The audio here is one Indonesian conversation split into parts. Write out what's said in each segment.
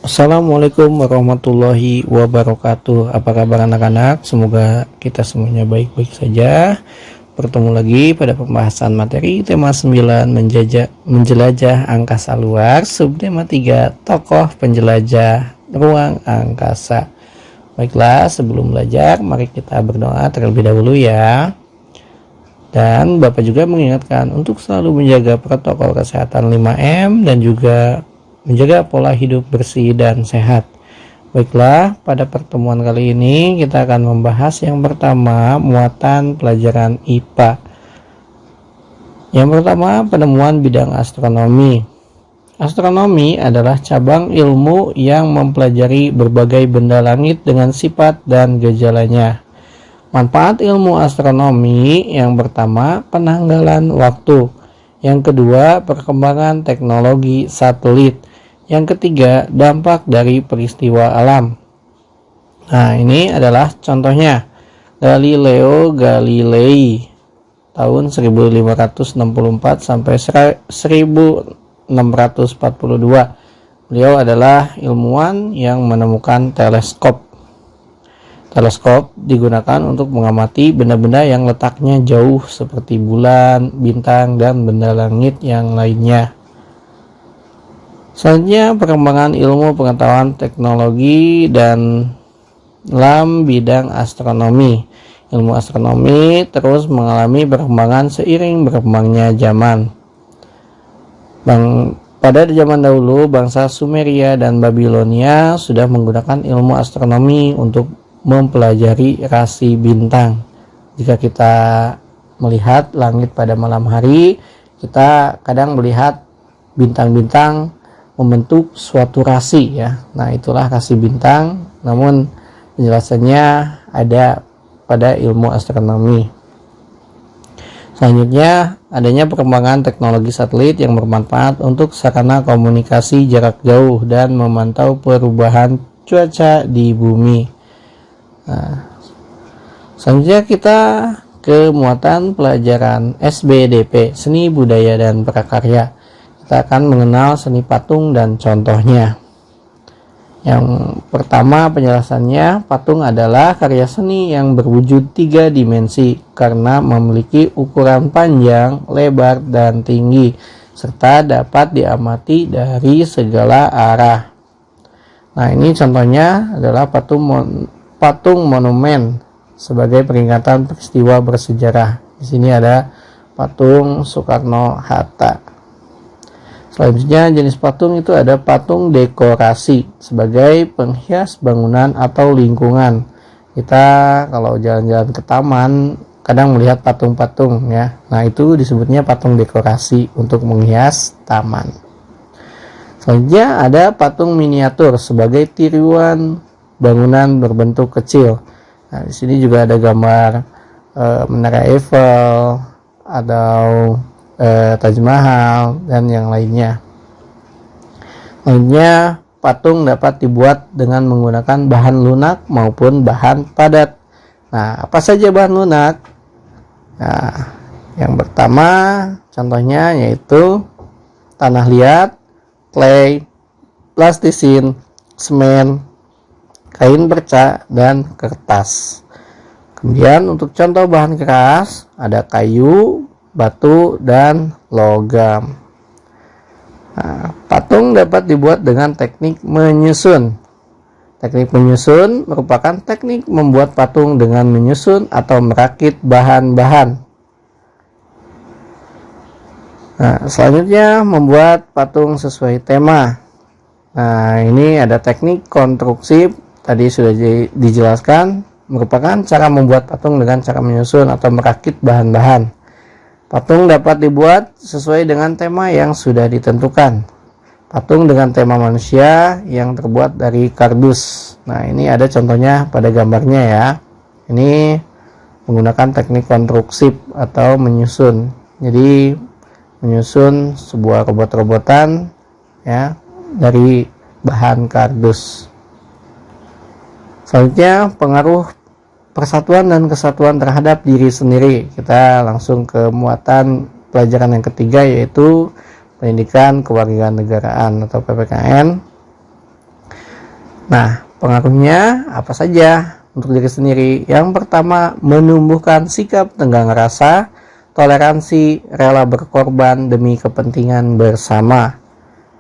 Assalamualaikum warahmatullahi wabarakatuh. Apa kabar anak-anak? Semoga kita semuanya baik-baik saja. Bertemu lagi pada pembahasan materi tema 9 menjelajah angkasa luar, subtema 3 tokoh penjelajah ruang angkasa. Baiklah, sebelum belajar mari kita berdoa terlebih dahulu ya. Dan Bapak juga mengingatkan untuk selalu menjaga protokol kesehatan 5M dan juga menjaga pola hidup bersih dan sehat. Baiklah, pada pertemuan kali ini kita akan membahas yang pertama, muatan pelajaran IPA. Yang pertama, penemuan bidang astronomi. Astronomi adalah cabang ilmu yang mempelajari berbagai benda langit dengan sifat dan gejalanya. Manfaat ilmu astronomi: yang pertama, penanggalan waktu. Yang kedua, perkembangan teknologi satelit. Yang ketiga, dampak dari peristiwa alam. Nah, ini adalah contohnya. Galileo Galilei tahun 1564 sampai 1642. Beliau adalah ilmuwan yang menemukan teleskop. Teleskop digunakan untuk mengamati benda-benda yang letaknya jauh seperti bulan, bintang, dan benda langit yang lainnya. Selanjutnya, perkembangan ilmu pengetahuan teknologi dan dalam bidang astronomi. Ilmu astronomi terus mengalami perkembangan seiring berkembangnya zaman. Pada zaman dahulu, bangsa Sumeria dan Babilonia sudah menggunakan ilmu astronomi untuk mempelajari rasi bintang. Jika kita melihat langit pada malam hari, kita kadang melihat bintang-bintang membentuk suatu rasi ya. Nah, itulah rasi bintang, namun penjelasannya ada pada ilmu astronomi. Selanjutnya, adanya perkembangan teknologi satelit yang bermanfaat untuk sarana komunikasi jarak jauh dan memantau perubahan cuaca di bumi. Nah, selanjutnya kita ke muatan pelajaran SBDP, seni budaya dan prakarya. Kita akan mengenal seni patung dan contohnya. Yang pertama, penjelasannya, patung adalah karya seni yang berwujud 3 dimensi karena memiliki ukuran panjang, lebar, dan tinggi, serta dapat diamati dari segala arah. Nah, ini contohnya adalah patung monumen sebagai peringatan peristiwa bersejarah. Di sini ada patung Soekarno-Hatta. Selanjutnya, jenis patung itu ada patung dekorasi sebagai penghias bangunan atau lingkungan. Kita kalau jalan-jalan ke taman kadang melihat patung-patung ya. Nah, itu disebutnya patung dekorasi untuk menghias taman. Selanjutnya ada patung miniatur sebagai tiruan bangunan berbentuk kecil. Nah, di sini juga ada gambar Menara Eiffel atau Taj Mahal dan yang lainnya. Lainnya, patung dapat dibuat dengan menggunakan bahan lunak maupun bahan padat. Nah, apa saja bahan lunak? Nah, yang pertama contohnya yaitu tanah liat, clay, plastisin, semen, kain perca, dan kertas. Kemudian untuk contoh bahan keras ada kayu, batu, dan logam. Nah, patung dapat dibuat dengan teknik menyusun. Teknik menyusun merupakan teknik membuat patung dengan menyusun atau merakit bahan-bahan. Nah, selanjutnya membuat patung sesuai tema. Nah, ini ada teknik konstruksi, tadi sudah dijelaskan, merupakan cara membuat patung dengan cara menyusun atau merakit bahan-bahan. Patung dapat dibuat sesuai dengan tema yang sudah ditentukan. Patung dengan tema manusia yang terbuat dari kardus. Nah, ini ada contohnya pada gambarnya ya. Ini menggunakan teknik konstruksi atau menyusun. Jadi menyusun sebuah robot-robotan ya dari bahan kardus. Selanjutnya, pengaruh persatuan dan kesatuan terhadap diri sendiri. Kita langsung ke muatan pelajaran yang ketiga, yaitu pendidikan kewarganegaraan atau PPKN. Nah, pengaruhnya apa saja untuk diri sendiri? Yang pertama, menumbuhkan sikap tenggang rasa, toleransi, rela berkorban demi kepentingan bersama.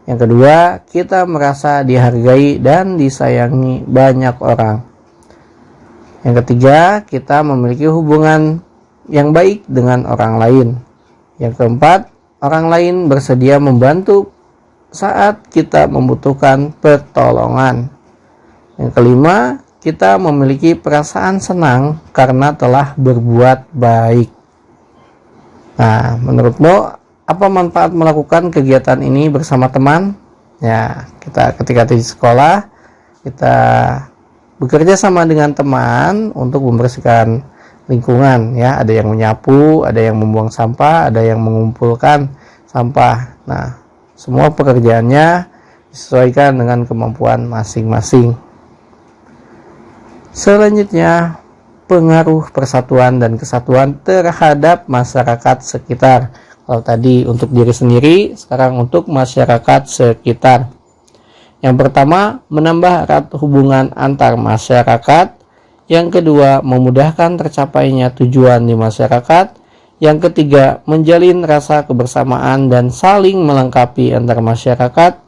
Yang kedua, kita merasa dihargai dan disayangi banyak orang. Yang ketiga, kita memiliki hubungan yang baik dengan orang lain. Yang keempat, orang lain bersedia membantu saat kita membutuhkan pertolongan. Yang kelima, kita memiliki perasaan senang karena telah berbuat baik. Nah, menurutmu apa manfaat melakukan kegiatan ini bersama teman? Ya, kita ketika di sekolah, kita bekerja sama dengan teman untuk membersihkan lingkungan. Ya, ada yang menyapu, ada yang membuang sampah, ada yang mengumpulkan sampah. Nah, semua pekerjaannya disesuaikan dengan kemampuan masing-masing. Selanjutnya, pengaruh persatuan dan kesatuan terhadap masyarakat sekitar. Kalau tadi untuk diri sendiri, sekarang untuk masyarakat sekitar. Yang pertama, menambah erat hubungan antar masyarakat. Yang kedua, memudahkan tercapainya tujuan di masyarakat. Yang ketiga, menjalin rasa kebersamaan dan saling melengkapi antar masyarakat.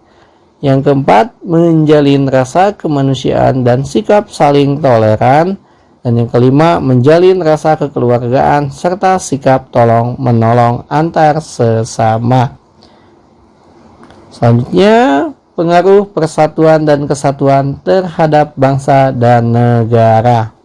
Yang keempat, menjalin rasa kemanusiaan dan sikap saling toleran. Dan yang kelima, menjalin rasa kekeluargaan serta sikap tolong-menolong antar sesama. Selanjutnya, pengaruh persatuan dan kesatuan terhadap bangsa dan negara.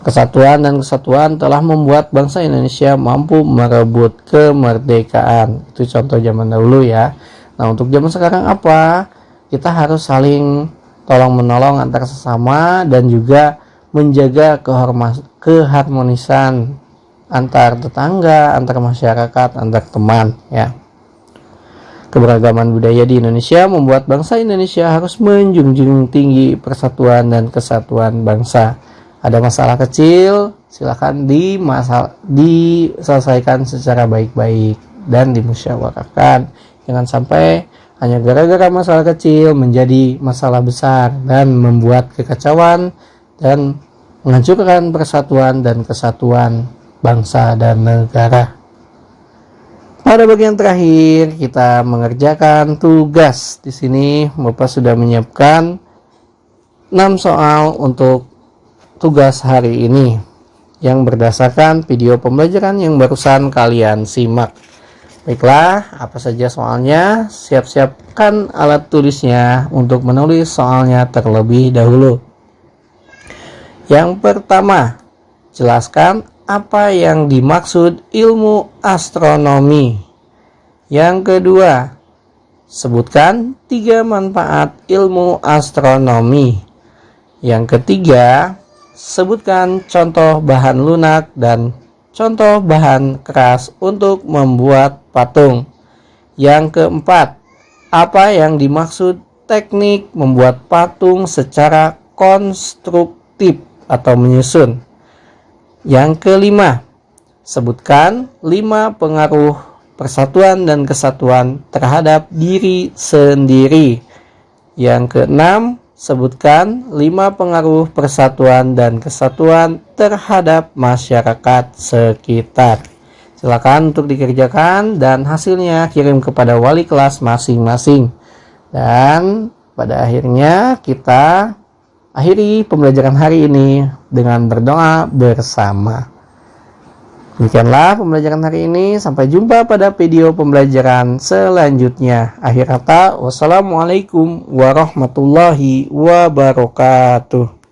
Persatuan dan kesatuan telah membuat bangsa Indonesia mampu merebut kemerdekaan. Itu contoh zaman dahulu ya. Nah, untuk zaman sekarang apa? Kita harus saling tolong-menolong antar sesama dan juga menjaga keharmonisan antar tetangga, antar masyarakat, antar teman ya. Keberagaman budaya di Indonesia membuat bangsa Indonesia harus menjunjung tinggi persatuan dan kesatuan bangsa. Ada masalah kecil, silakan diselesaikan secara baik-baik dan dimusyawarahkan. Jangan sampai hanya gara-gara masalah kecil menjadi masalah besar dan membuat kekacauan dan menghancurkan persatuan dan kesatuan bangsa dan negara. Pada bagian terakhir kita mengerjakan tugas. Di sini Bapak sudah menyiapkan 6 soal untuk tugas hari ini yang berdasarkan video pembelajaran yang barusan kalian simak. Baiklah, apa saja soalnya? Siap-siapkan alat tulisnya untuk menulis soalnya terlebih dahulu. Yang pertama, jelaskan apa yang dimaksud ilmu astronomi. Yang kedua, sebutkan 3 manfaat ilmu astronomi. Yang ketiga, sebutkan contoh bahan lunak dan contoh bahan keras untuk membuat patung. Yang keempat, apa yang dimaksud teknik membuat patung secara konstruktif atau menyusun. Yang kelima, sebutkan 5 pengaruh persatuan dan kesatuan terhadap diri sendiri. Yang keenam, sebutkan 5 pengaruh persatuan dan kesatuan terhadap masyarakat sekitar. Silakan untuk dikerjakan dan hasilnya kirim kepada wali kelas masing-masing. Dan pada akhirnya kita akhiri pembelajaran hari ini dengan berdoa bersama. Demikianlah pembelajaran hari ini. Sampai jumpa pada video pembelajaran selanjutnya. Akhir kata, wassalamualaikum warahmatullahi wabarakatuh.